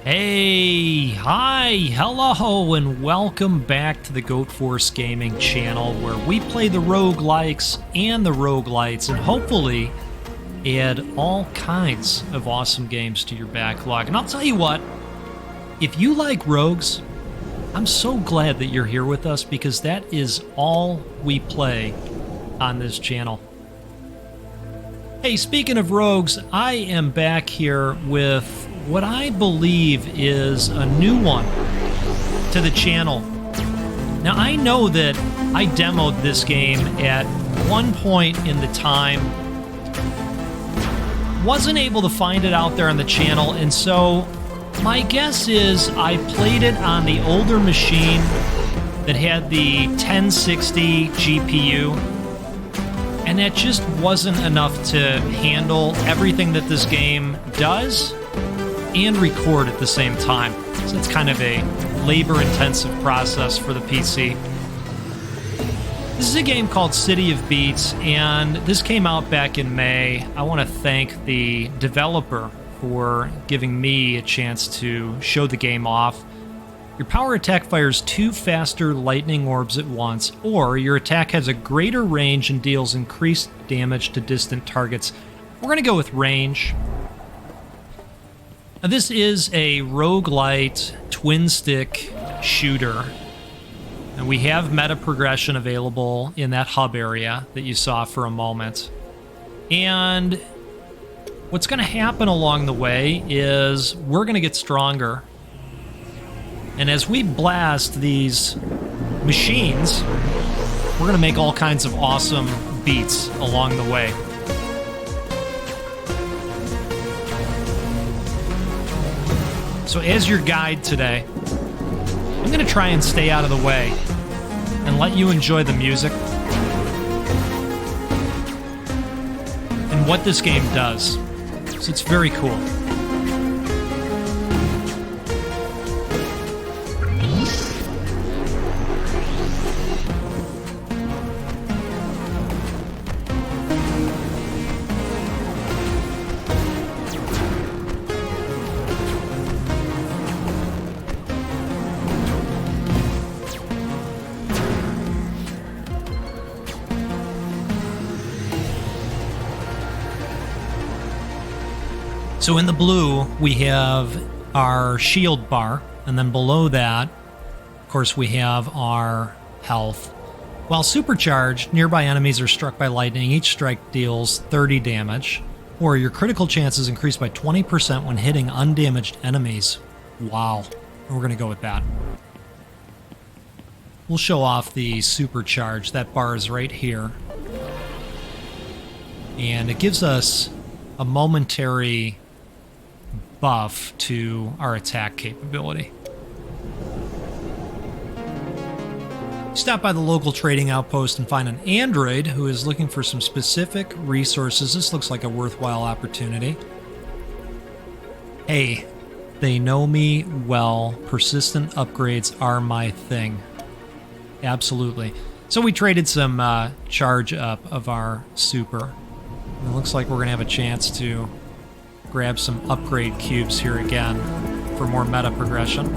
Hey, hi, hello, and welcome back to the Goat Force Gaming channel, where we play the roguelikes and the roguelites, and hopefully add all kinds of awesome games to your backlog. And I'll tell you what, if you like rogues, I'm so glad that you're here with us, because that is all we play on this channel. Hey, speaking of rogues, I am back here with what I believe is a new one to the channel. Now, I know that I demoed this game at one point in the time, wasn't able to find it out there on the channel, and so my guess is I played it on the older machine that had the 1060 GPU, and that just wasn't enough to handle everything that this game does and record at the same time. So it's kind of a labor-intensive process for the PC. This is a game called City of Beats, and this came out back in May. I want to thank the developer for giving me a chance to show the game off. Your power attack fires 2 faster lightning orbs at once, or your attack has a greater range and deals increased damage to distant targets. We're going to go with range. Now, this is a roguelite twin-stick shooter, and we have meta progression available in that hub area that you saw for a moment. And what's going to happen along the way is we're going to get stronger. And as we blast these machines, we're going to make all kinds of awesome beats along the way. So as your guide today, I'm going to try and stay out of the way and let you enjoy the music and what this game does. So it's very cool. So in the blue, we have our shield bar, and then below that, of course, we have our health. While supercharged, nearby enemies are struck by lightning. Each strike deals 30 damage, or your critical chance is increased by 20% when hitting undamaged enemies. Wow. We're going to go with that. We'll show off the supercharge. That bar is right here. And it gives us a momentary buff to our attack capability. Stop by the local trading outpost and find an android who is looking for some specific resources. This looks like a worthwhile opportunity. Hey, they know me well. Persistent upgrades are my thing. Absolutely. So we traded some charge up of our super. It looks like we're going to have a chance to grab some upgrade cubes here again for more meta progression.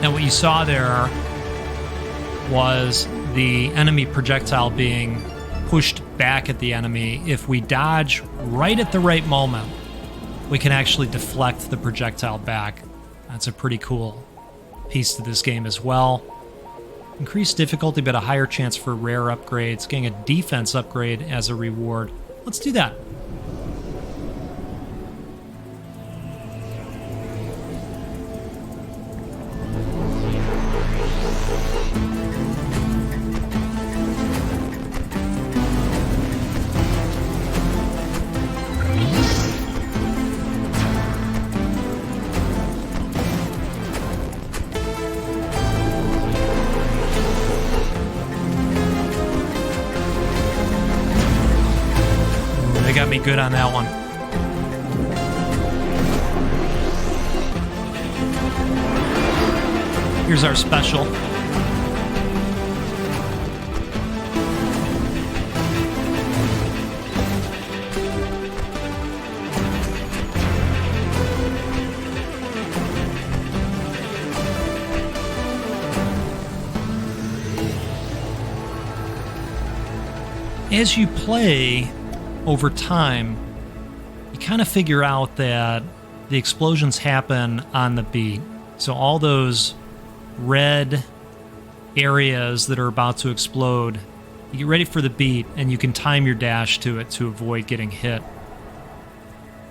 Now, what you saw there was the enemy projectile being pushed back at the enemy. If we dodge right at the right moment, we can actually deflect the projectile back. That's a pretty cool piece to this game as well. Increased difficulty, but a higher chance for rare upgrades. Getting a defense upgrade as a reward. Let's do that. They got me good on that one. Here's our special. As you play over time, you kind of figure out that the explosions happen on the beat. So all those red areas that are about to explode, you get ready for the beat and you can time your dash to it to avoid getting hit.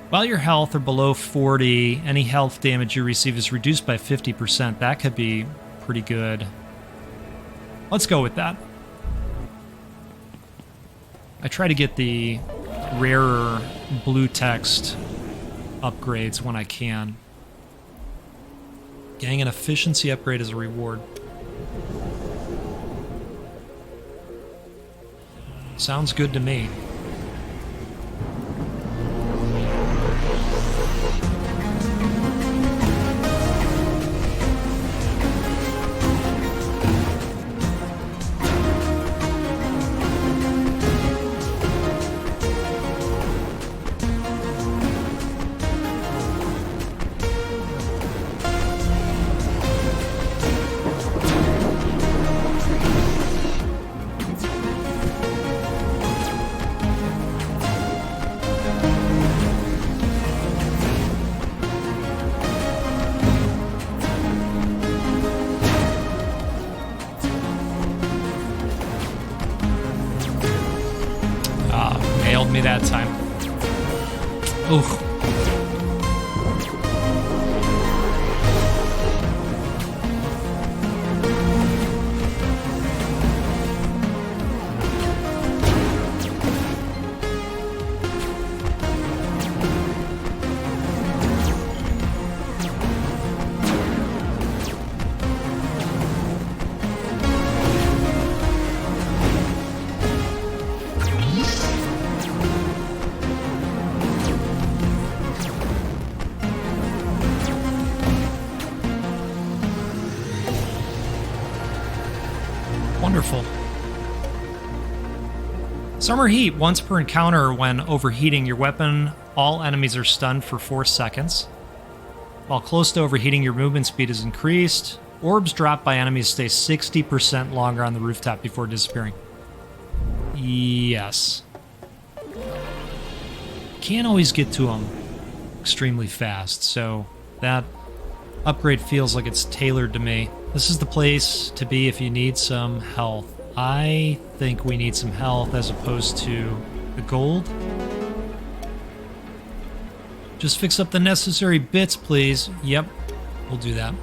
While your health are below 40, any health damage you receive is reduced by 50%. That could be pretty good. Let's go with that. I try to get the rarer blue text upgrades when I can. Getting an efficiency upgrade as a reward. Sounds good to me. Me that time. Oof. Wonderful. Summer Heat. Once per encounter, when overheating your weapon, all enemies are stunned for 4 seconds. While close to overheating, your movement speed is increased. Orbs dropped by enemies stay 60% longer on the rooftop before disappearing. Yes. Can't always get to them extremely fast, so that upgrade feels like it's tailored to me. This is the place to be if you need some health. I think we need some health as opposed to the gold. Just fix up the necessary bits, please. Yep, we'll do that.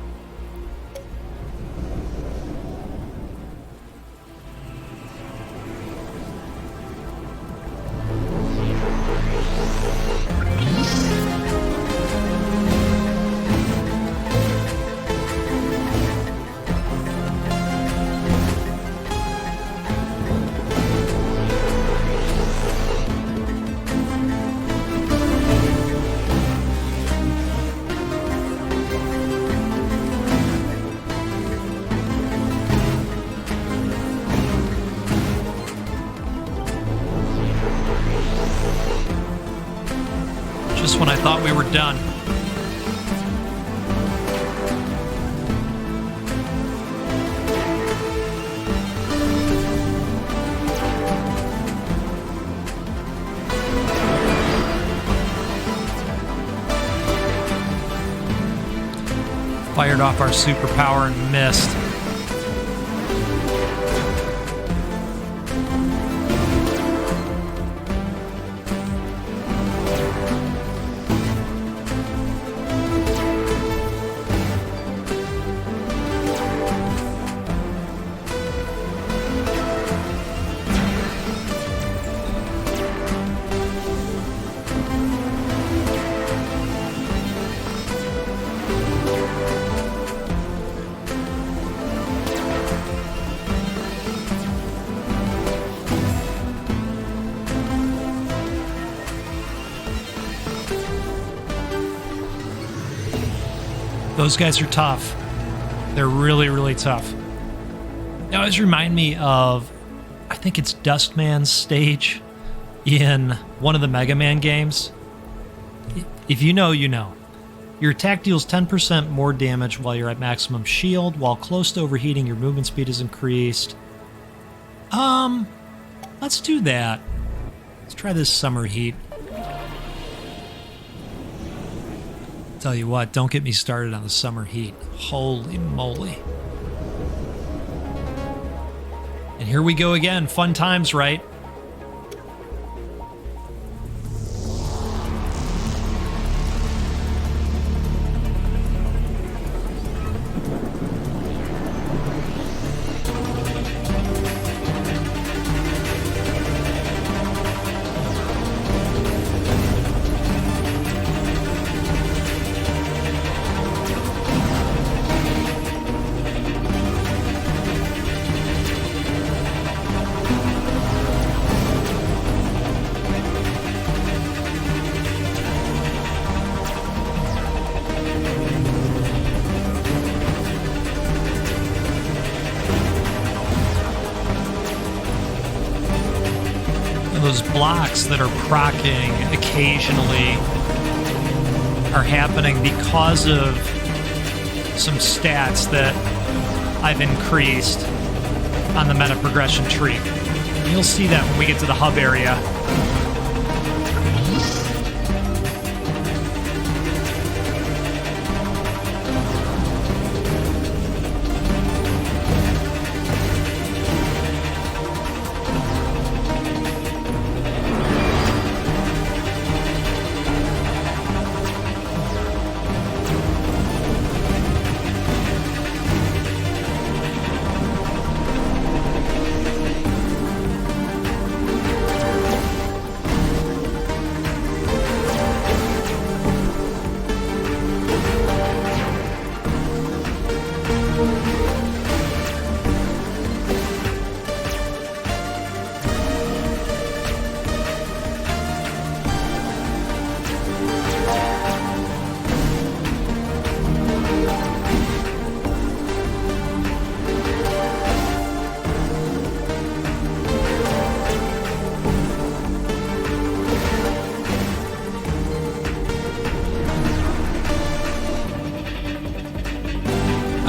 Just when I thought we were done. Fired off our superpower and missed. Those guys are tough. They're really, really tough. They always remind me of, I think it's Dustman's stage in one of the Mega Man games. If you know, you know. Your attack deals 10% more damage while you're at maximum shield. While close to overheating, your movement speed is increased. Let's do that. Let's try this summer heat. Tell you what, don't get me started on the summer heat. Holy moly. And here we go again. Fun times, right? Those blocks that are proccing occasionally are happening because of some stats that I've increased on the meta progression tree. You'll see that when we get to the hub area.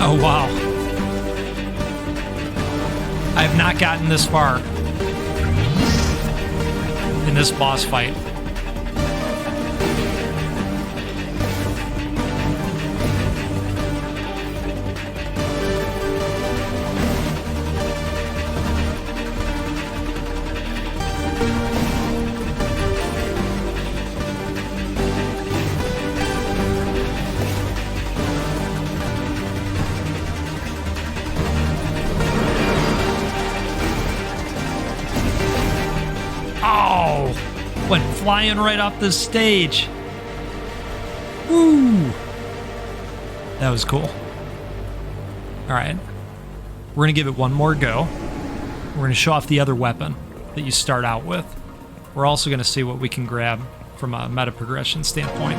Oh, wow. I have not gotten this far in this boss fight. Went flying right off the stage. Woo! That was cool. All right. We're going to give it one more go. We're going to show off the other weapon that you start out with. We're also going to see what we can grab from a meta progression standpoint.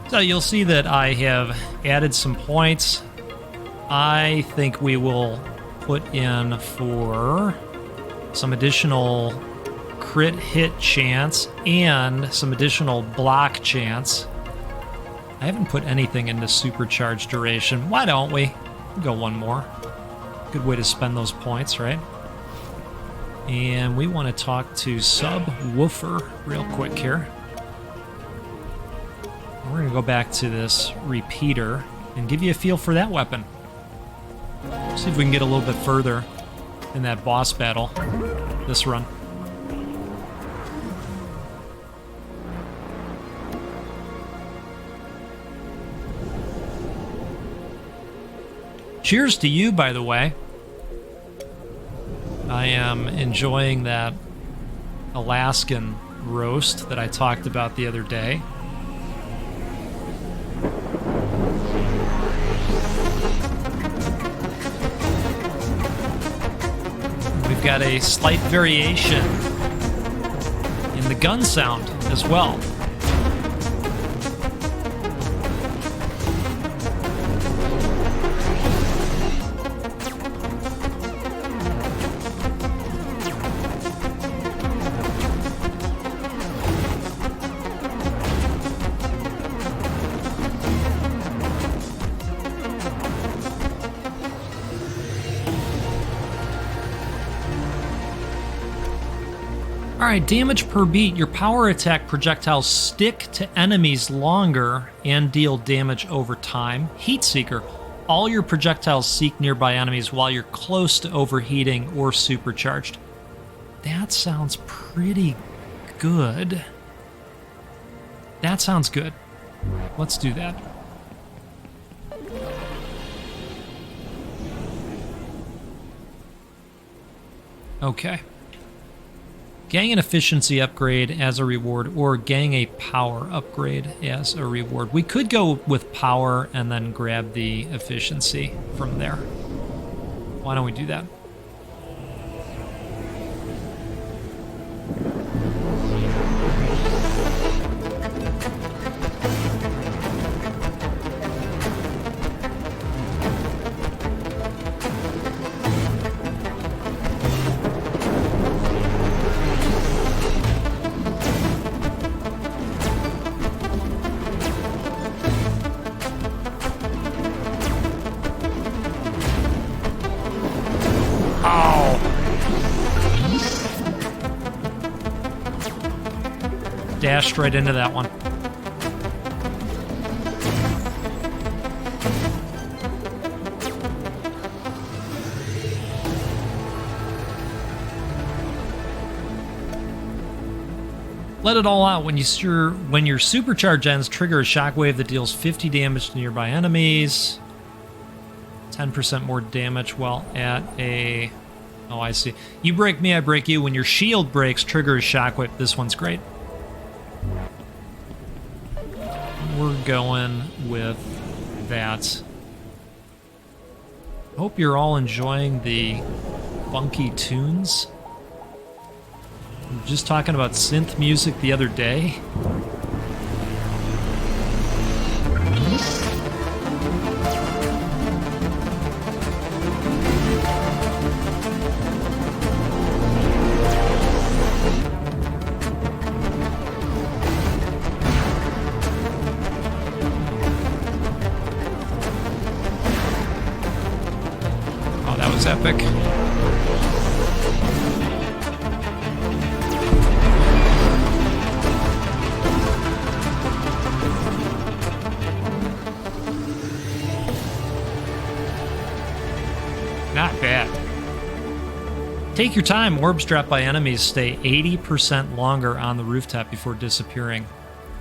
So you'll see that I have added some points. I think we will put in for some additional crit hit chance and some additional block chance. I haven't put anything into supercharged duration. Why don't we? We'll go one more. Good way to spend those points, right? And we want to talk to Subwoofer real quick here. We're going to go back to this repeater and give you a feel for that weapon. See if we can get a little bit further in that boss battle this run. Cheers to you, by the way. I am enjoying that Alaskan roast that I talked about the other day. We've got a slight variation in the gun sound as well. All right, damage per beat. Your power attack projectiles stick to enemies longer and deal damage over time. Heat Seeker. All your projectiles seek nearby enemies while you're close to overheating or supercharged. That sounds pretty good. That sounds good. Let's do that. Okay. Gang an efficiency upgrade as a reward, or gang a power upgrade as a reward. We could go with power and then grab the efficiency from there. Why don't we do that? Dashed right into that one. Let it all out. When your supercharge ends, trigger a shockwave that deals 50 damage to nearby enemies. 10% more damage while at a... Oh, I see. You break me, I break you. When your shield breaks, trigger a shockwave. This one's great. We're going with that. Hope you're all enjoying the funky tunes. We were just talking about synth music the other day. Epic. Not bad. Take your time. Orbs dropped by enemies stay 80% longer on the rooftop before disappearing.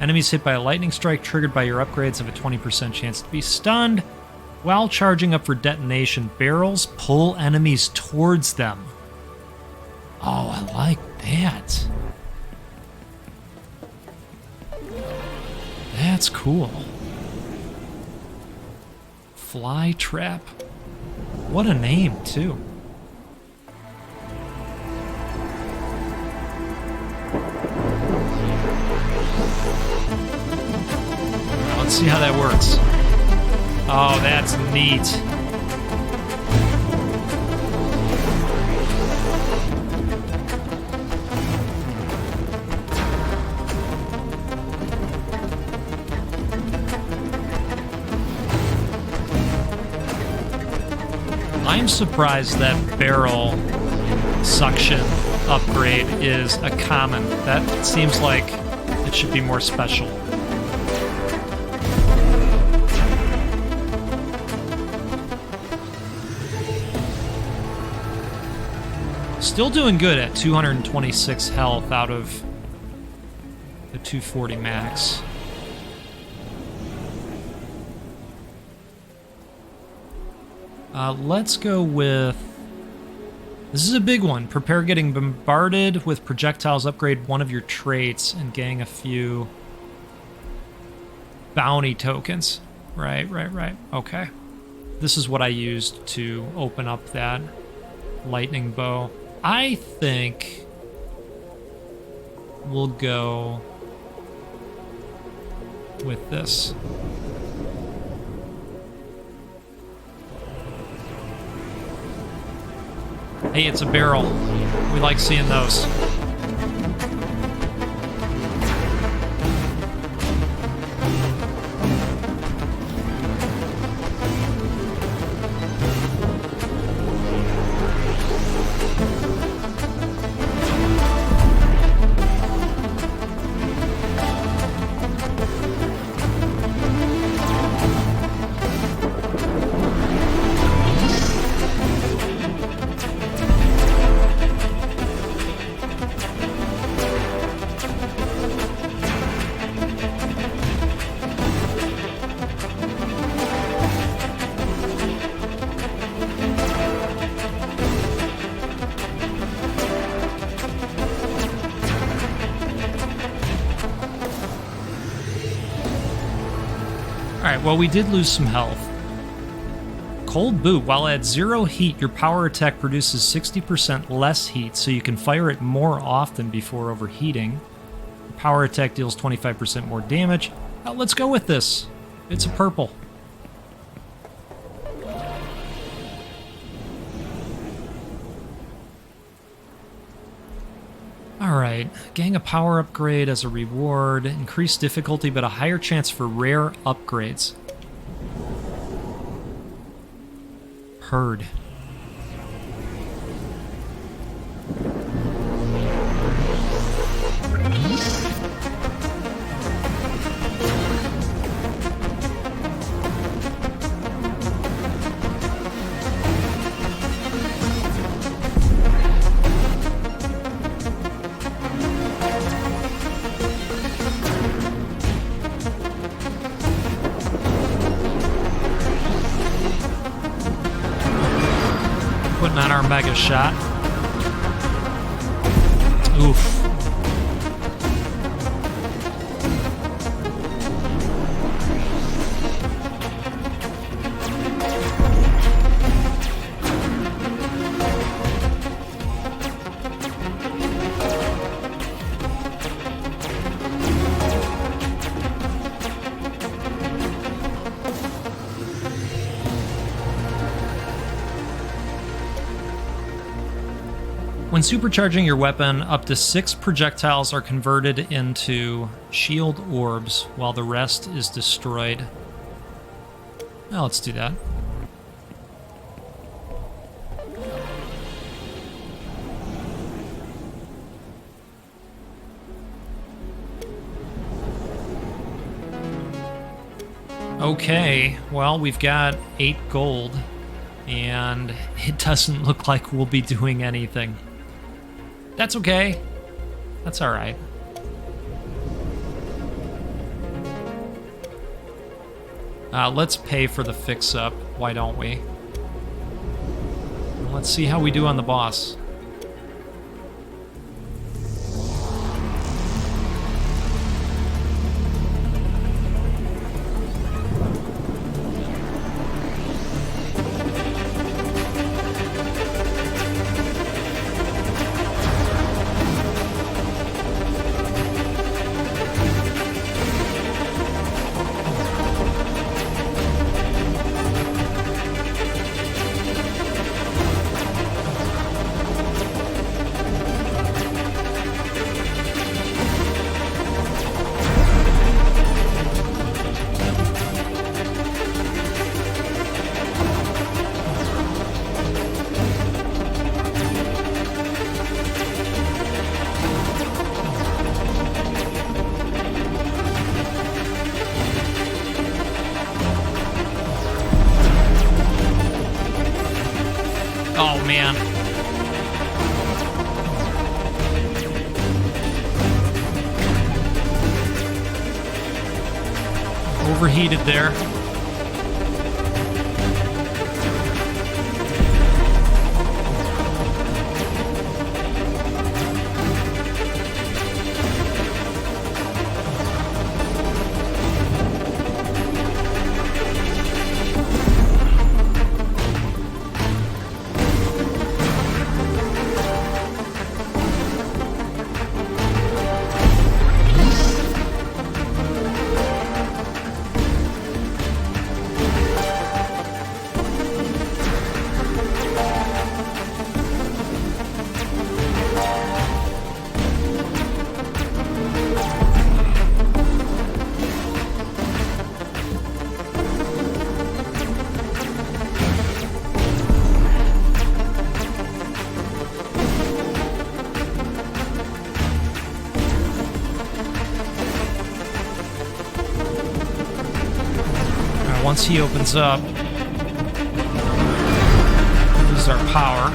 Enemies hit by a lightning strike triggered by your upgrades have a 20% chance to be stunned. While charging up for detonation, barrels pull enemies towards them. Oh, I like that. That's cool. Fly Trap. What a name, too. Let's see how that works. Oh, that's neat. I'm surprised that barrel suction upgrade is a common. That seems like it should be more special. Still doing good at 226 health out of the 240 max. Let's go with... This is a big one. Prepare getting bombarded with projectiles. Upgrade one of your traits and gang a few bounty tokens. Right. Okay. This is what I used to open up that lightning bow. I think we'll go with this. Hey, it's a barrel. We like seeing those. Alright, well, we did lose some health. Cold boot. While at 0 heat, your power attack produces 60% less heat, so you can fire it more often before overheating. Power attack deals 25% more damage. Let's go with this. It's a purple. Alright, gang a power upgrade as a reward. Increased difficulty, but a higher chance for rare upgrades. Heard. Putting on our mega shot. Oof. When supercharging your weapon, up to 6 projectiles are converted into shield orbs, while the rest is destroyed. Well, let's do that. Okay, well, we've got 8 gold, and it doesn't look like we'll be doing anything. That's okay. That's all right. Let's pay for the fix-up. Why don't we? Let's see how we do on the boss. Oh, man. Overheated there. Once he opens up, this is our power.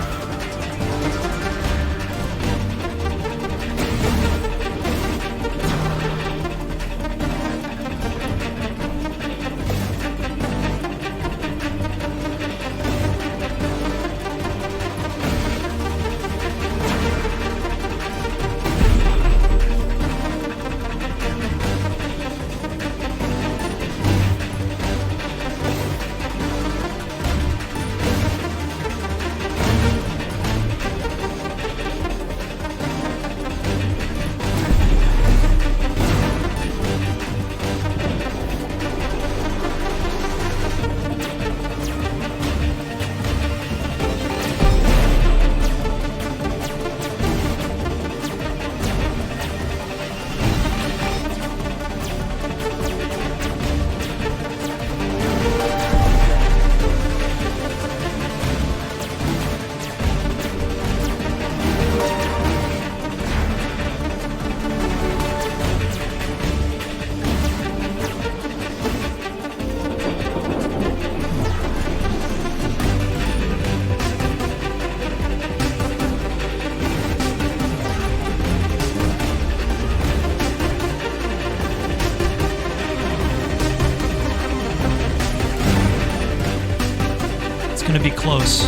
be close.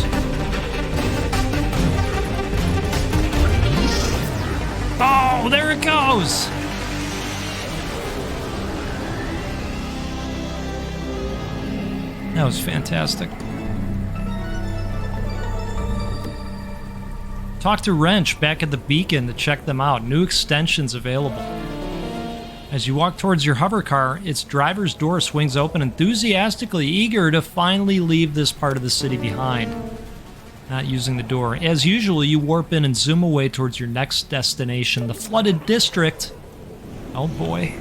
Oh, there it goes! That was fantastic. Talk to Wrench back at the beacon to check them out. New extensions available. As you walk towards your hover car, its driver's door swings open enthusiastically, eager to finally leave this part of the city behind. Not using the door. As usual, you warp in and zoom away towards your next destination, the flooded district. Oh boy.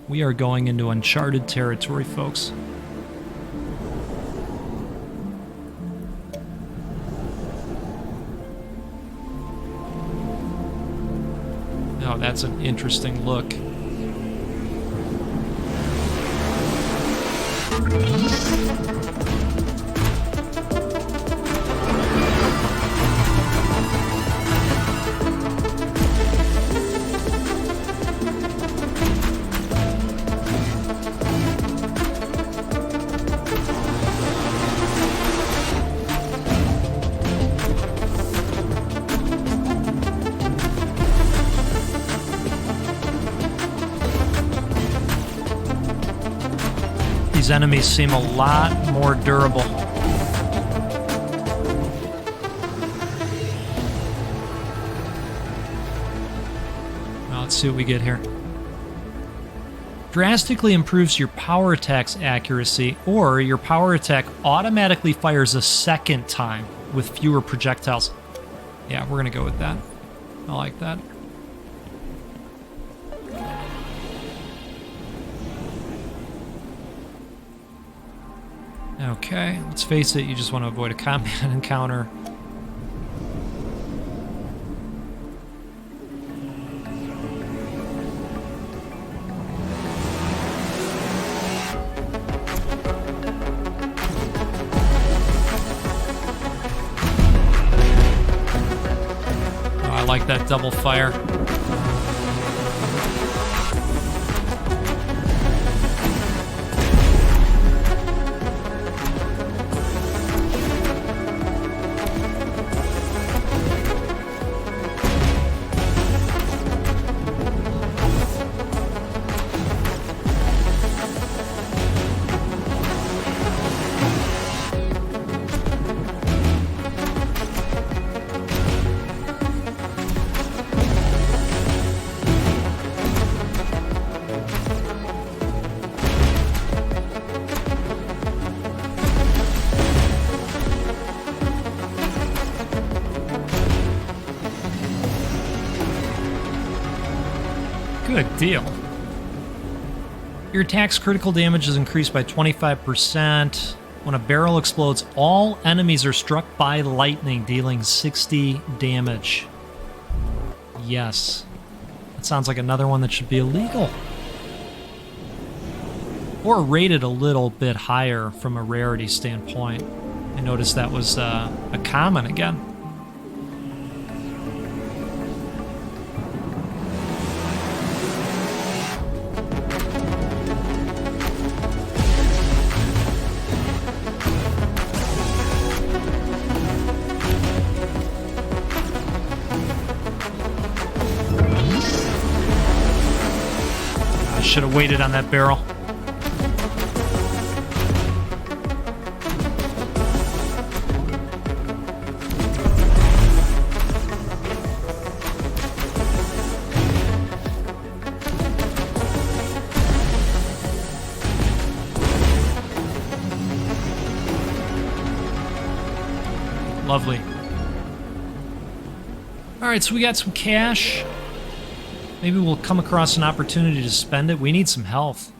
We are going into uncharted territory, folks. Oh, that's an interesting look. These enemies seem a lot more durable. Now let's see what we get here. Drastically improves your power attack's accuracy, or your power attack automatically fires a second time with fewer projectiles. Yeah, we're gonna go with that. I like that. Okay, let's face it, you just want to avoid a combat encounter. Oh, I like that double fire. Good deal. Your attack's critical damage is increased by 25%. When a barrel explodes, all enemies are struck by lightning, dealing 60 damage. Yes. That sounds like another one that should be illegal. Or rated a little bit higher from a rarity standpoint. I noticed that was a common again. Should have waited on that barrel. Lovely. All right, so we got some cash. Maybe we'll come across an opportunity to spend it. We need some health.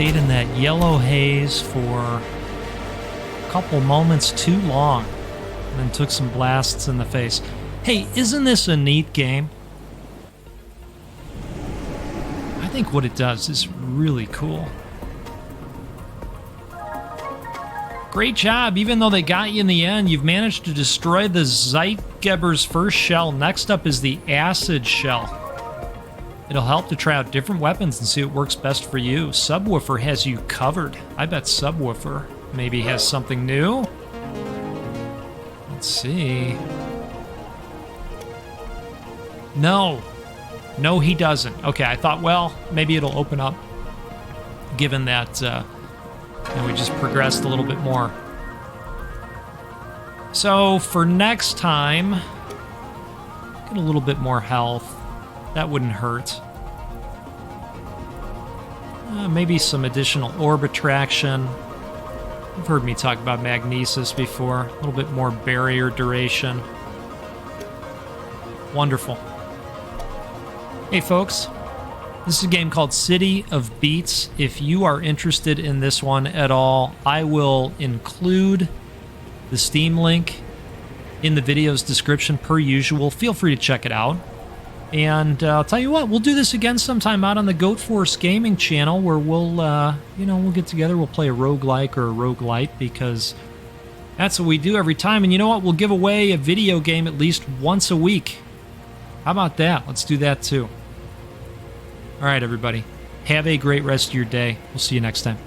stayed in that yellow haze for a couple moments too long and then took some blasts in the face. Hey, isn't this a neat game? I think what it does is really cool. Great job. Even though they got you in the end, you've managed to destroy the Zeitgeber's first shell. Next up is the acid shell. It'll help to try out different weapons and see what works best for you. Subwoofer has you covered. I bet Subwoofer maybe has something new. Let's see. No. No, he doesn't. Okay, I thought, well, maybe it'll open up, given that we just progressed a little bit more. So, for next time, get a little bit more health. That wouldn't hurt. Maybe some additional orb attraction. You've heard me talk about magnesis before. A little bit more barrier duration. Wonderful. Hey folks, this is a game called City of Beats. If you are interested in this one at all, I will include the Steam link in the video's description per usual. Feel free to check it out. And I'll tell you what, we'll do this again sometime out on the Goat Force Gaming channel where we'll, we'll get together, we'll play a roguelike or a roguelite because that's what we do every time. And you know what? We'll give away a video game at least once a week. How about that? Let's do that too. All right, everybody. Have a great rest of your day. We'll see you next time.